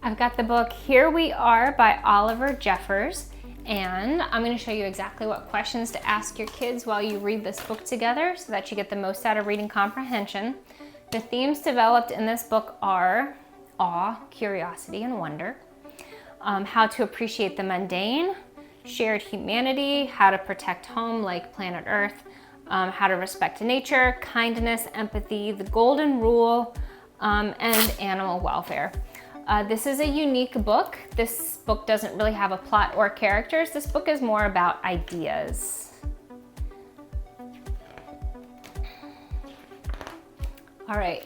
I've got the book Here We Are by Oliver Jeffers, and I'm going to show you exactly what questions to ask your kids while you read this book together so that you get the most out of reading comprehension. The themes developed in this book are awe, curiosity, and wonder, how to appreciate the mundane, shared humanity, how to protect home like planet Earth, how to respect nature, kindness, empathy, the golden rule, and animal welfare. This is a unique book. This book doesn't really have a plot or characters. This book is more about ideas. All right,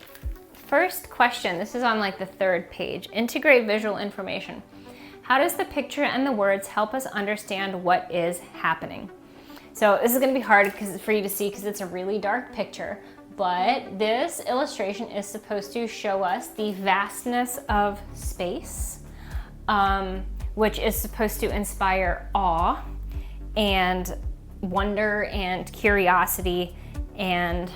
first question. This is on like the third page. Integrate visual information. How does the picture and the words help us understand what is happening? So this is going to be hard for you to see because it's a really dark picture. But this illustration is supposed to show us the vastness of space, which is supposed to inspire awe and wonder and curiosity and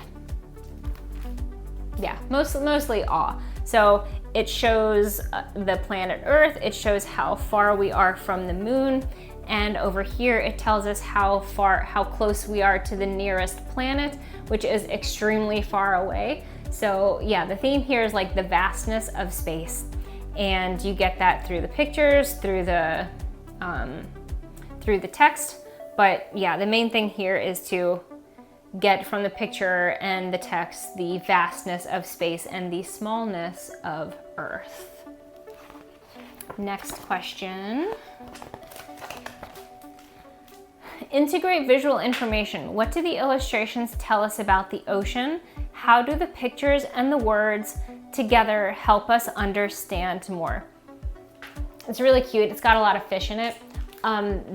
mostly awe. So it shows the planet Earth, it shows how far we are from the moon, and over here it tells us how close we are to the nearest planet, which is extremely far away. So yeah, the theme here is like the vastness of space, and you get that through the pictures, through the text. But yeah, the main thing here is to get from the picture and the text the vastness of space and the smallness of Earth. Next question. Integrate visual information. What do the illustrations tell us about the ocean? How do the pictures and the words together help us understand more? It's really cute. It's got a lot of fish in it.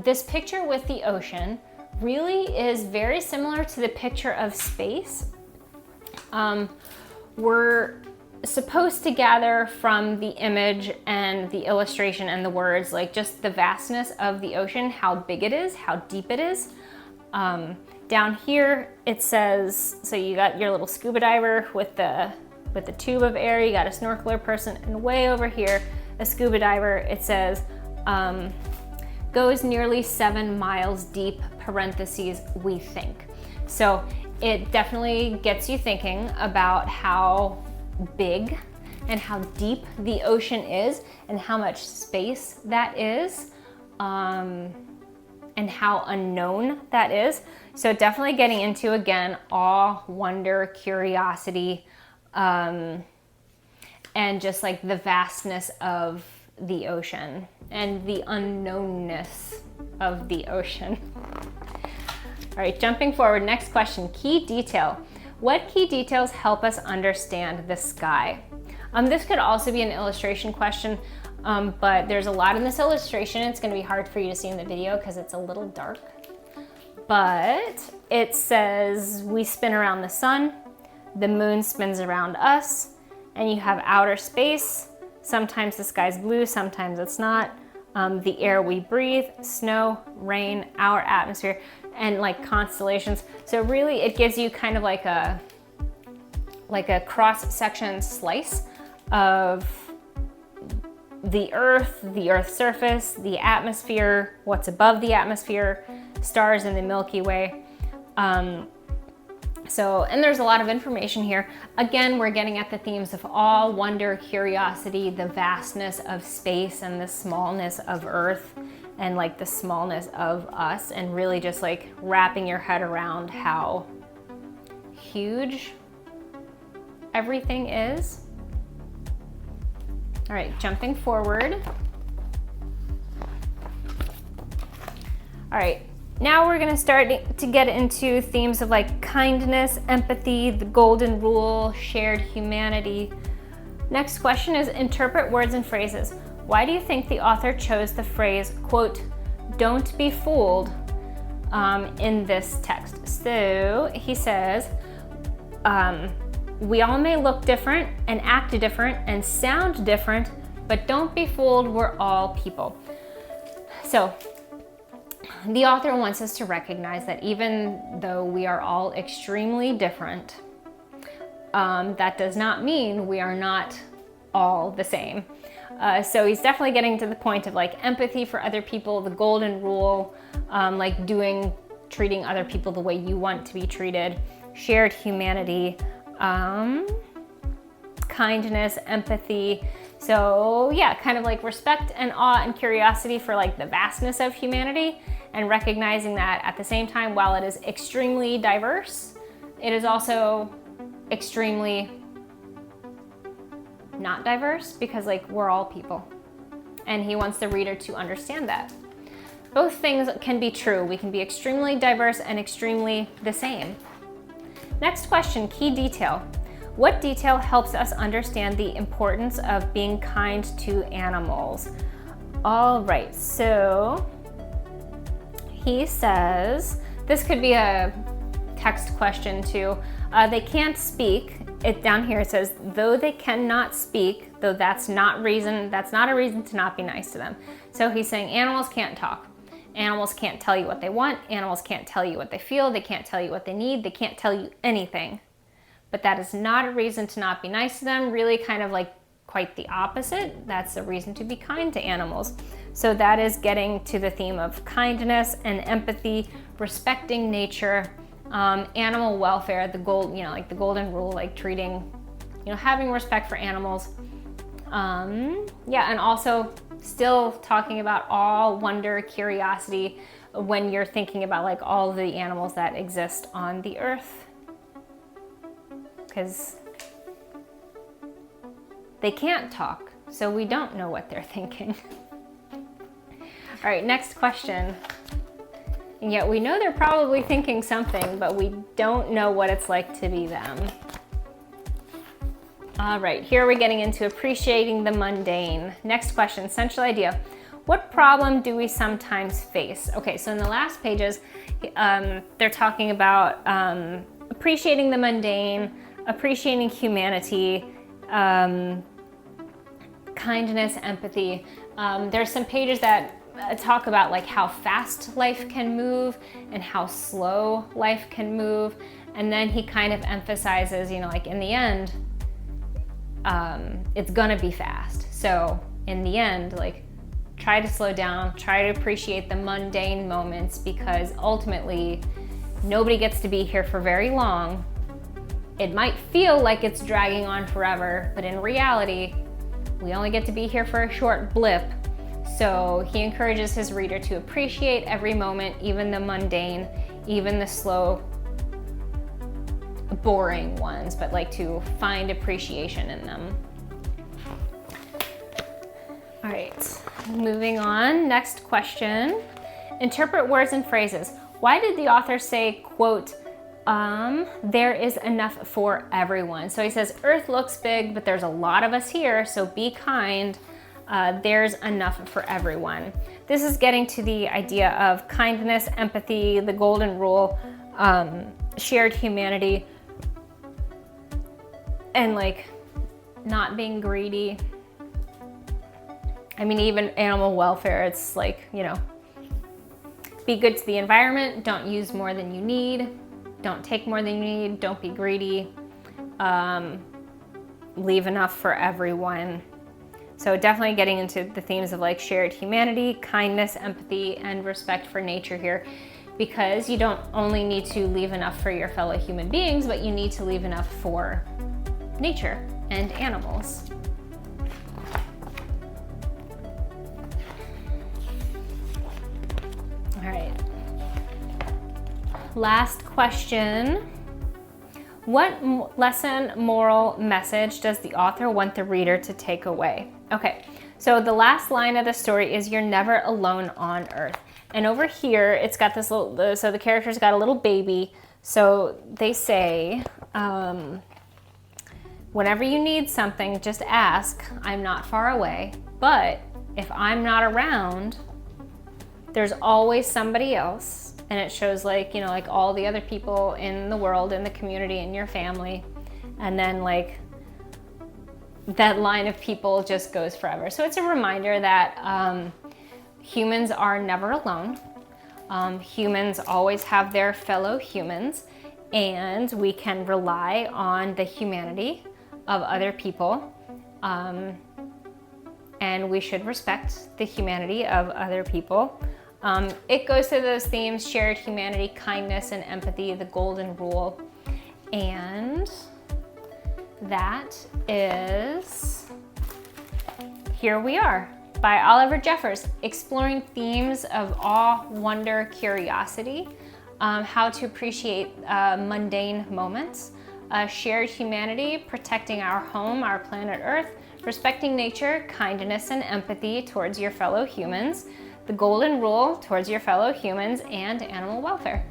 This picture with the ocean really is very similar to the picture of space. We're supposed to gather from the image and the illustration and the words, like just the vastness of the ocean, how big it is, how deep it is. Down here it says, so you got your little scuba diver with the tube of air, you got a snorkeler person, and way over here, a scuba diver, it says, goes nearly 7 miles deep, parentheses, we think. So it definitely gets you thinking about how big and how deep the ocean is and how much space that is, and how unknown that is. So definitely getting into, again, awe, wonder, curiosity, and just like the vastness of the ocean and the unknownness of the ocean. All right, jumping forward, next question, key detail. What key details help us understand the sky? This could also be an illustration question, but there's a lot in this illustration. It's going to be hard for you to see in the video because it's a little dark. But it says we spin around the sun, the moon spins around us, and you have outer space. Sometimes the sky's blue, sometimes it's not. The air we breathe, snow, rain, our atmosphere, and like constellations. So really it gives you kind of like a cross-section slice of the Earth's surface, the atmosphere, what's above the atmosphere, stars in the Milky Way. And there's a lot of information here. Again, we're getting at the themes of awe, wonder, curiosity, the vastness of space and the smallness of Earth and like the smallness of us, and really just like wrapping your head around how huge everything is. All right, jumping forward. All right, now we're gonna start to get into themes of like kindness, empathy, the golden rule, shared humanity. Next question is interpret words and phrases. Why do you think the author chose the phrase, quote, "don't be fooled," in this text? So he says, we all may look different and act different and sound different, but don't be fooled, we're all people. So the author wants us to recognize that even though we are all extremely different, that does not mean we are not all the same. So he's definitely getting to the point of like empathy for other people, the golden rule, like treating other people the way you want to be treated, shared humanity, kindness, empathy. So yeah, kind of like respect and awe and curiosity for like the vastness of humanity, and recognizing that at the same time, while it is extremely diverse, it is also extremely not diverse, because like we're all people. And he wants the reader to understand that. Both things can be true. We can be extremely diverse and extremely the same. Next question, key detail. What detail helps us understand the importance of being kind to animals? All right, so he says, this could be a text question too. They can't speak. Down here it says, though they cannot speak, though that's not a reason to not be nice to them. So he's saying animals can't talk. Animals can't tell you what they want. Animals can't tell you what they feel. They can't tell you what they need. They can't tell you anything. But that is not a reason to not be nice to them. Really kind of like quite the opposite. That's a reason to be kind to animals. So that is getting to the theme of kindness and empathy, respecting nature, animal welfare, the golden rule, like treating, having respect for animals. Yeah, and also still talking about awe, wonder, curiosity when you're thinking about like all of the animals that exist on the earth. Because they can't talk, so we don't know what they're thinking. All right, next question. And yet we know they're probably thinking something, but we don't know what it's like to be them. All right, here we're getting into appreciating the mundane. Next question, central idea. What problem do we sometimes face? Okay, so in the last pages, they're talking about appreciating the mundane, appreciating humanity, kindness, empathy. There's some pages that talk about like how fast life can move and how slow life can move. And then he kind of emphasizes, like in the end, it's gonna be fast. So in the end, like try to slow down, try to appreciate the mundane moments, because ultimately nobody gets to be here for very long. It might feel like it's dragging on forever, but in reality, we only get to be here for a short blip. So he encourages his reader to appreciate every moment, even the mundane, even the slow, boring ones, but like to find appreciation in them. All right, moving on. Next question. Interpret words and phrases. Why did the author say, quote, there is enough for everyone? So he says, Earth looks big, but there's a lot of us here, so be kind. There's enough for everyone. This is getting to the idea of kindness, empathy, the golden rule, shared humanity, and like not being greedy. I mean, even animal welfare, it's like, be good to the environment, don't use more than you need, don't take more than you need, don't be greedy, leave enough for everyone. So definitely getting into the themes of like shared humanity, kindness, empathy, and respect for nature here, because you don't only need to leave enough for your fellow human beings, but you need to leave enough for nature and animals. All right. Last question. What lesson, moral message does the author want the reader to take away? Okay, so the last line of the story is, you're never alone on Earth. And over here, it's got this little, so the character's got a little baby. So they say, whenever you need something, just ask. I'm not far away. But if I'm not around, there's always somebody else. And it shows like, like all the other people in the world, in the community, in your family. And then like that line of people just goes forever. So it's a reminder that humans are never alone. Humans always have their fellow humans, and we can rely on the humanity of other people. And and we should respect the humanity of other people. It goes through those themes: shared humanity, kindness, and empathy, the golden rule. And that is Here We Are by Oliver Jeffers, exploring themes of awe, wonder, curiosity, how to appreciate mundane moments, shared humanity, protecting our home, our planet Earth, respecting nature, kindness and empathy towards your fellow humans, the golden rule towards your fellow humans, and animal welfare.